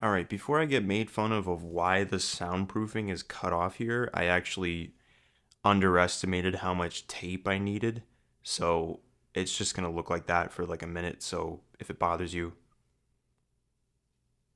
Alright, before I get made fun of why the soundproofing is cut off here, I actually underestimated how much tape I needed. So it's just gonna look like that for like a minute. So if it bothers you,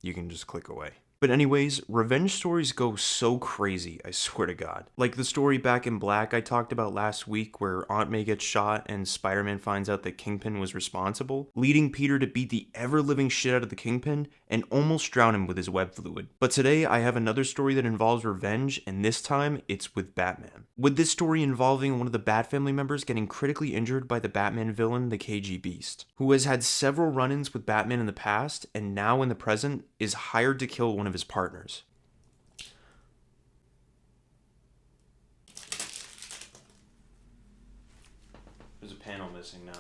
you can just click away. But anyways, revenge stories go so crazy, I swear to God. Like the story Back in Black I talked about last week where Aunt May gets shot and Spider-Man finds out that Kingpin was responsible, leading Peter to beat the ever-living shit out of the Kingpin and almost drown him with his web fluid. But today I have another story that involves revenge, and this time it's with Batman. With this story involving one of the Bat family members getting critically injured by the Batman villain, the KGBeast, who has had several run-ins with Batman in the past and now in the present is hired to kill one of his partners. There's a panel missing now.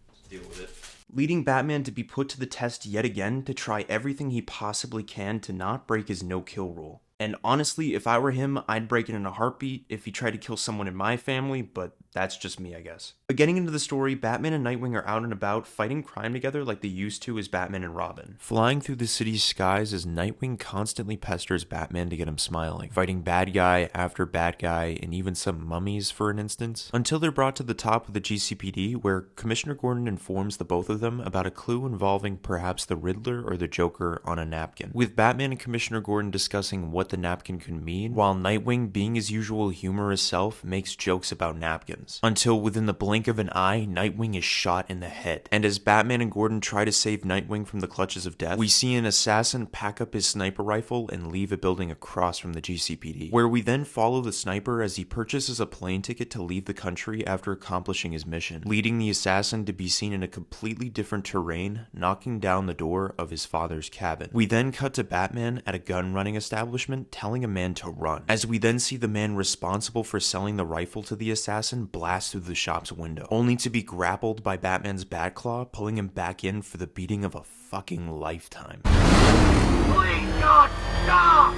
Let's deal with it. Leading Batman to be put to the test yet again to try everything he possibly can to not break his no-kill rule. And honestly, if I were him, I'd break it in a heartbeat if he tried to kill someone in my family, but that's just me, I guess. But getting into the story, Batman and Nightwing are out and about fighting crime together like they used to as Batman and Robin. Flying through the city's skies as Nightwing constantly pesters Batman to get him smiling, fighting bad guy after bad guy and even some mummies for an instance, until they're brought to the top of the GCPD where Commissioner Gordon informs the both of them about a clue involving perhaps the Riddler or the Joker on a napkin, with Batman and Commissioner Gordon discussing what the napkin could mean, while Nightwing, being his usual humorous self, makes jokes about napkins. Until within the blink of an eye, Nightwing is shot in the head. And as Batman and Gordon try to save Nightwing from the clutches of death, we see an assassin pack up his sniper rifle and leave a building across from the GCPD, where we then follow the sniper as he purchases a plane ticket to leave the country after accomplishing his mission, leading the assassin to be seen in a completely different terrain, knocking down the door of his father's cabin. We then cut to Batman at a gun running establishment telling a man to run, as we then see the man responsible for selling the rifle to the assassin blast through the shop's window, only to be grappled by Batman's Batclaw, pulling him back in for the beating of a fucking lifetime. Please God, stop!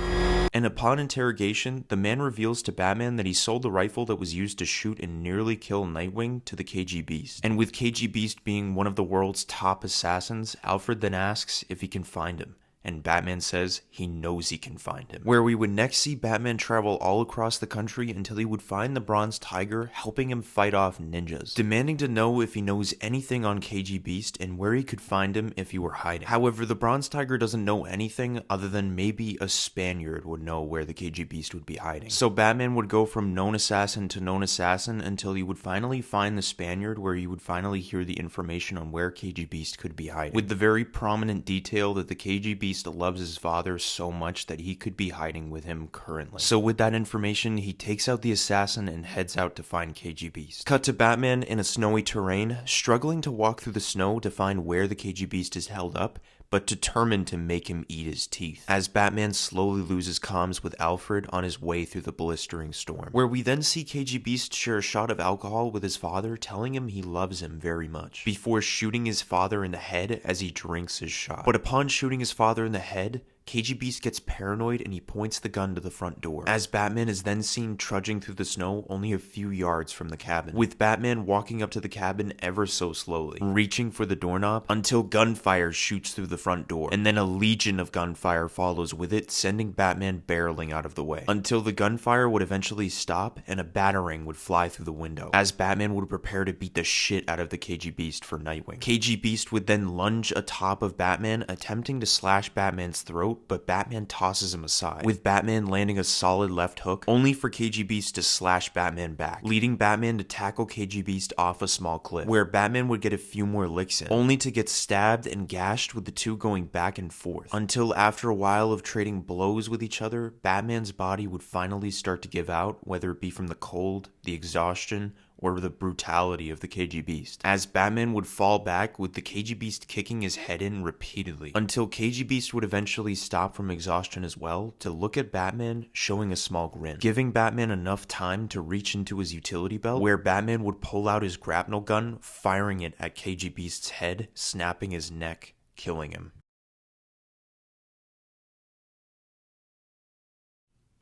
And upon interrogation, the man reveals to Batman that he sold the rifle that was used to shoot and nearly kill Nightwing to the KGBeast. And with KGBeast being one of the world's top assassins, Alfred then asks if he can find him. And Batman says he knows he can find him. Where we would next see Batman travel all across the country until he would find the Bronze Tiger helping him fight off ninjas, demanding to know if he knows anything on KGBeast and where he could find him if he were hiding. However, the Bronze Tiger doesn't know anything other than maybe a Spaniard would know where the KGBeast would be hiding. So Batman would go from known assassin to known assassin until he would finally find the Spaniard, where he would finally hear the information on where KGBeast could be hiding, with the very prominent detail that the KGBeast loves his father so much that he could be hiding with him currently. So with that information, he takes out the assassin and heads out to find KGBeast. Cut to Batman in a snowy terrain, struggling to walk through the snow to find where the KGBeast is held up, but determined to make him eat his teeth, as Batman slowly loses comms with Alfred on his way through the blistering storm, where we then see KGBeast share a shot of alcohol with his father, telling him he loves him very much, before shooting his father in the head as he drinks his shot. But upon shooting his father in the head, KGBeast gets paranoid and he points the gun to the front door, as Batman is then seen trudging through the snow only a few yards from the cabin, with Batman walking up to the cabin ever so slowly, reaching for the doorknob until gunfire shoots through the front door, and then a legion of gunfire follows with it, sending Batman barreling out of the way, until the gunfire would eventually stop and a batarang would fly through the window, as Batman would prepare to beat the shit out of the KGBeast for Nightwing. KGBeast would then lunge atop of Batman, attempting to slash Batman's throat, but Batman tosses him aside, with Batman landing a solid left hook, only for KGBeast to slash Batman back, leading Batman to tackle KGBeast off a small cliff, where Batman would get a few more licks in, only to get stabbed and gashed, with the two going back and forth, until after a while of trading blows with each other, Batman's body would finally start to give out, whether it be from the cold, the exhaustion, or the brutality of the KGBeast, as Batman would fall back with the KGBeast kicking his head in repeatedly, until KGBeast would eventually stop from exhaustion as well to look at Batman, showing a small grin, giving Batman enough time to reach into his utility belt, where Batman would pull out his grapnel gun, firing it at KGBeast's head, snapping his neck, killing him.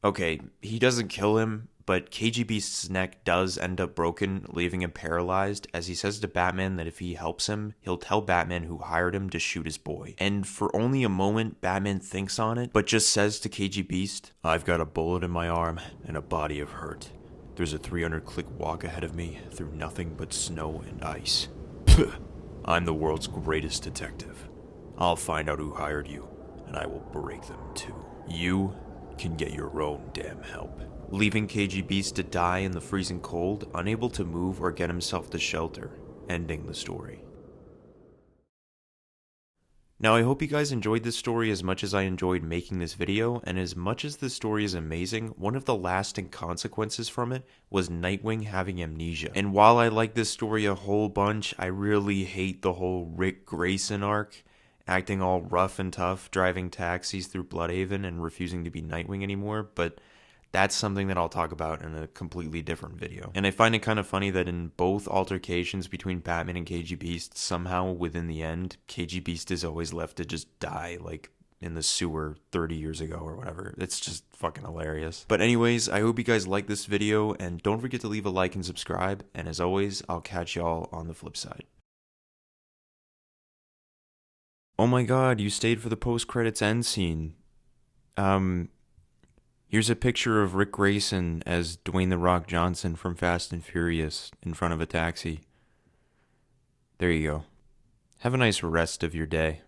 Okay, he doesn't kill him, but KGBeast's neck does end up broken, leaving him paralyzed, as he says to Batman that if he helps him, he'll tell Batman who hired him to shoot his boy. And for only a moment, Batman thinks on it, but just says to KGBeast, "I've got a bullet in my arm and a body of hurt. There's a 300-click walk ahead of me through nothing but snow and ice. I'm the world's greatest detective. I'll find out who hired you, and I will break them too. You can get your own damn help." Leaving KGBeast to die in the freezing cold, unable to move or get himself to shelter, ending the story. Now, I hope you guys enjoyed this story as much as I enjoyed making this video, and as much as this story is amazing, one of the lasting consequences from it was Nightwing having amnesia. And while I like this story a whole bunch, I really hate the whole Rick Grayson arc, acting all rough and tough, driving taxis through Bloodhaven and refusing to be Nightwing anymore, but that's something that I'll talk about in a completely different video. And I find it kind of funny that in both altercations between Batman and KGBeast, somehow within the end, KGBeast is always left to just die, like in the sewer 30 years ago or whatever. It's just fucking hilarious. But anyways, I hope you guys like this video, and don't forget to leave a like and subscribe, and as always, I'll catch y'all on the flip side. Oh my god, you stayed for the post-credits end scene. Here's a picture of Rick Grayson as Dwayne "The Rock" Johnson from Fast and Furious in front of a taxi. There you go. Have a nice rest of your day.